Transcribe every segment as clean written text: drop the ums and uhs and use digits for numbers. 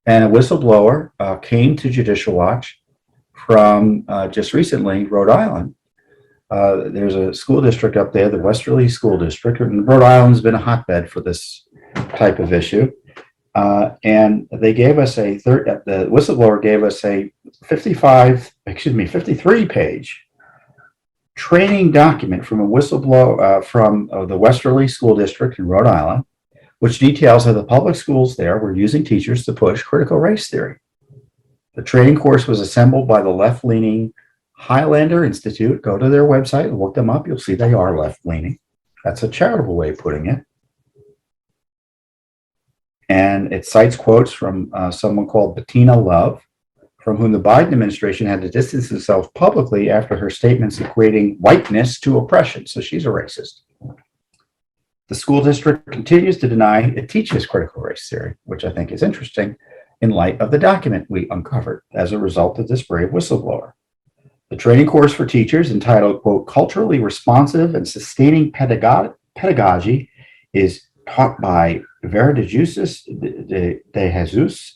And a whistleblower came to Judicial Watch from just recently Rhode Island. There's a school district up there, the Westerly School District, and Rhode Island's been a hotbed for this type of issue. And they gave us the whistleblower gave us a 53-page training document from a whistleblower from the Westerly School District in Rhode Island, which details how the public schools there were using teachers to push critical race theory. The training course was assembled by the left-leaning Highlander Institute. Go to their website and look them up. You'll see they are left-leaning. That's a charitable way of putting it. And it cites quotes from someone called Bettina Love, from whom the Biden administration had to distance itself publicly after her statements equating whiteness to oppression. So she's a racist. The school district continues to deny it teaches critical race theory, which I think is interesting in light of the document we uncovered as a result of this brave whistleblower. The training course for teachers, entitled, quote, Culturally Responsive and Sustaining Pedagogy, is taught by Vera de Jesus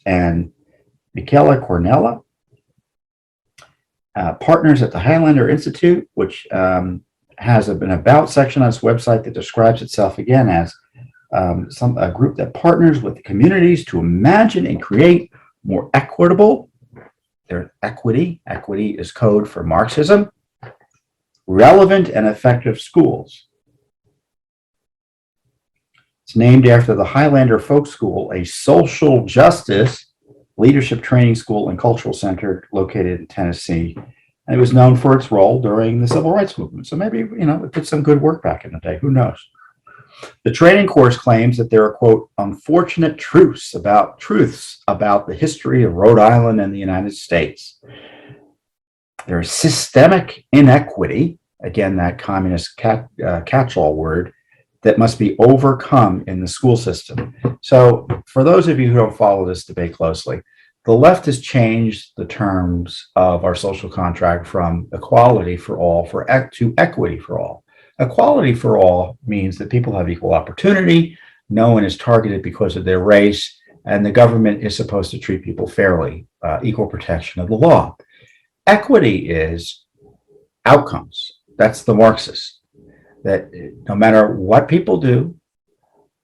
and Michaela Cornella, partners at the Highlander Institute, which has an about section on its website that describes itself again as a group that partners with the communities to imagine and create more equitable, equity is code for Marxism, relevant and effective schools. It's named after the Highlander Folk School, a social justice leadership training school and cultural center located in Tennessee. And it was known for its role during the civil rights movement. So maybe, it did some good work back in the day. Who knows? The training course claims that there are, quote, unfortunate truths about the history of Rhode Island and the United States. There is systemic inequity, again, that communist catch-all word, that must be overcome in the school system. So for those of you who don't follow this debate closely, the left has changed the terms of our social contract from equality for all to equity for all. Equality for all means that people have equal opportunity, no one is targeted because of their race, and the government is supposed to treat people fairly, equal protection of the law. Equity is outcomes. That's the Marxist. That no matter what people do,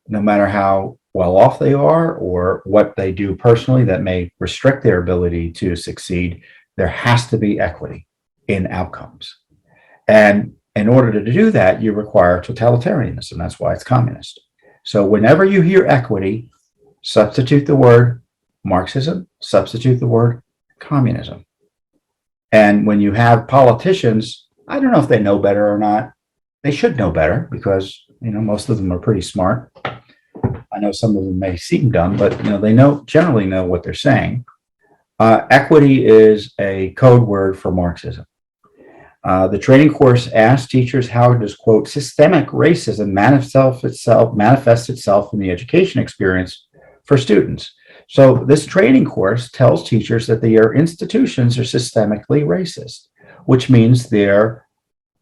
no matter how well off they are or what they do personally that may restrict their ability to succeed, there has to be equity in outcomes. And in order to do that, you require totalitarianism. That's why it's communist. So whenever you hear equity, substitute the word Marxism, substitute the word communism. And when you have politicians, I don't know if they know better or not. They should know better because, most of them are pretty smart. I know some of them may seem dumb, but, they generally know what they're saying. Equity is a code word for Marxism. The training course asks teachers how does, quote, systemic racism manifest itself in the education experience for students. So this training course tells teachers that their institutions are systemically racist, which means they're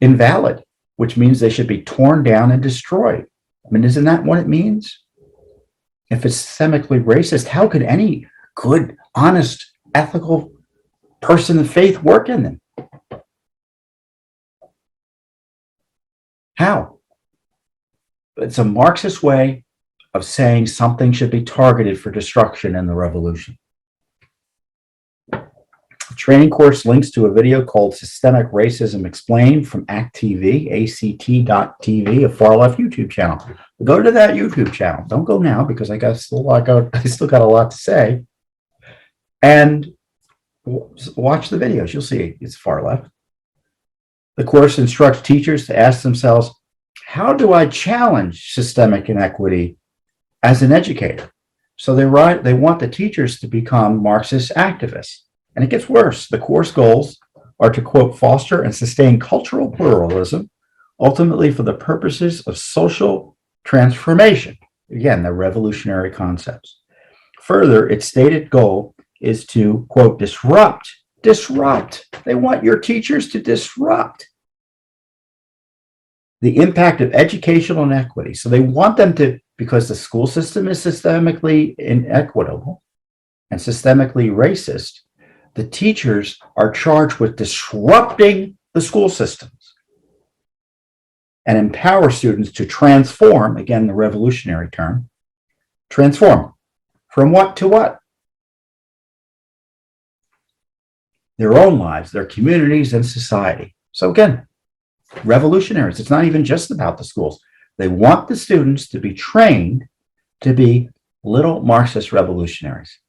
invalid, which means they should be torn down and destroyed. I mean, isn't that what it means? If it's systemically racist, how could any good, honest, ethical person of faith work in them? How? It's a Marxist way of saying something should be targeted for destruction in the revolution. The training course links to a video called Systemic Racism Explained from ACT.TV, ACT.TV, a far-left YouTube channel. Go to that YouTube channel. Don't go now because I still got a lot to say. And watch the videos. You'll see it's far left. The course instructs teachers to ask themselves, how do I challenge systemic inequity as an educator? So they want the teachers to become Marxist activists. And it gets worse. The course goals are to, quote, foster and sustain cultural pluralism, ultimately for the purposes of social transformation. Again, the revolutionary concepts. Further, its stated goal is to, quote, disrupt. They want your teachers to disrupt the impact of educational inequity. So they want them to, because the school system is systemically inequitable, and systemically racist, the teachers are charged with disrupting the school systems and empower students to transform, again, the revolutionary term, transform from what to what? Their own lives, their communities, and society. So again, revolutionaries. It's not even just about the schools. They want the students to be trained to be little Marxist revolutionaries.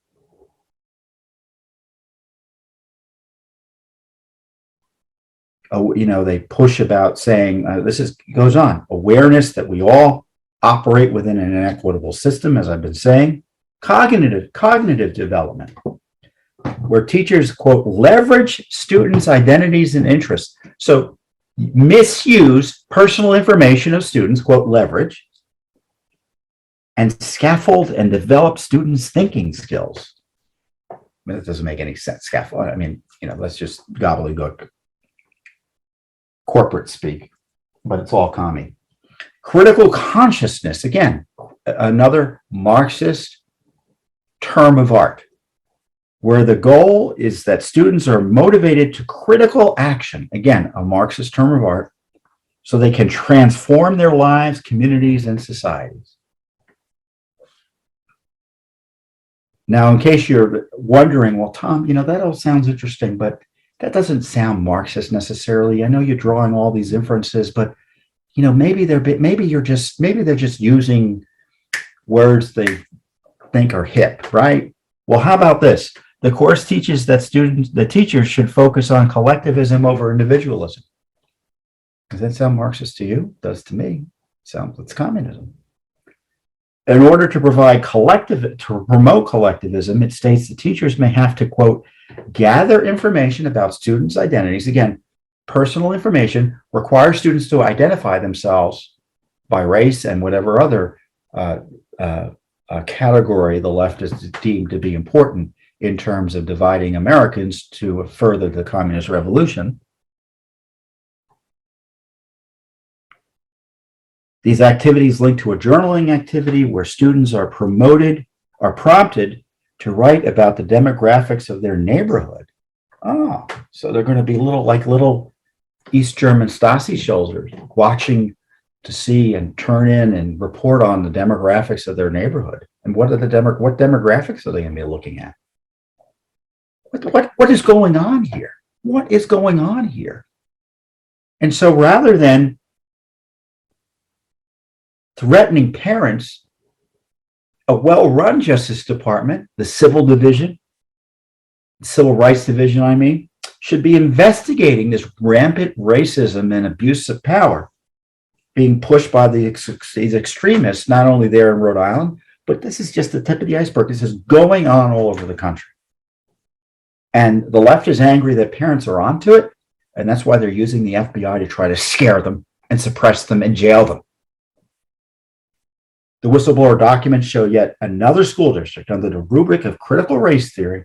Oh, you know, they push about saying, goes on, awareness that we all operate within an inequitable system, as I've been saying, cognitive development, where teachers, quote, leverage students' identities and interests. So misuse personal information of students, quote, leverage, and scaffold and develop students' thinking skills. I mean, that doesn't make any sense, scaffold. I mean, you know, that's just gobbledygook. Corporate speak, but it's all commie. Critical consciousness, again, another Marxist term of art, where the goal is that students are motivated to critical action, again, a Marxist term of art, so they can transform their lives, communities, and societies. Now, in case you're wondering, well, Tom, you know, that all sounds interesting, but that doesn't sound Marxist necessarily. I know you're drawing all these inferences, but you know, maybe they're just using words they think are hip, right? Well, how about this? The course teaches that the teachers should focus on collectivism over individualism. Does that sound Marxist to you? It does to me. It's communism. In order to promote collectivism, it states that teachers may have to, quote, gather information about students' identities. Again, personal information requires students to identify themselves by race and whatever other category the left is deemed to be important in terms of dividing Americans to further the communist revolution. These activities link to a journaling activity where students are prompted to write about the demographics of their neighborhood. Oh, so they're going to be little East German Stasi soldiers watching to see and turn in and report on the demographics of their neighborhood. And what demographics are they going to be looking at? What is going on here? What is going on here? And so rather than threatening parents, a well-run Justice Department, the Civil Division, Civil Rights Division, I mean, should be investigating this rampant racism and abuse of power being pushed by these extremists, not only there in Rhode Island, but this is just the tip of the iceberg. This is going on all over the country. And the left is angry that parents are onto it, and that's why they're using the FBI to try to scare them and suppress them and jail them. The whistleblower documents show yet another school district under the rubric of critical race theory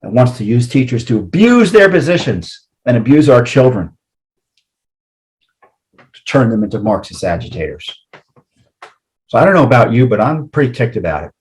that wants to use teachers to abuse their positions and abuse our children, to turn them into Marxist agitators. So I don't know about you, but I'm pretty ticked about it.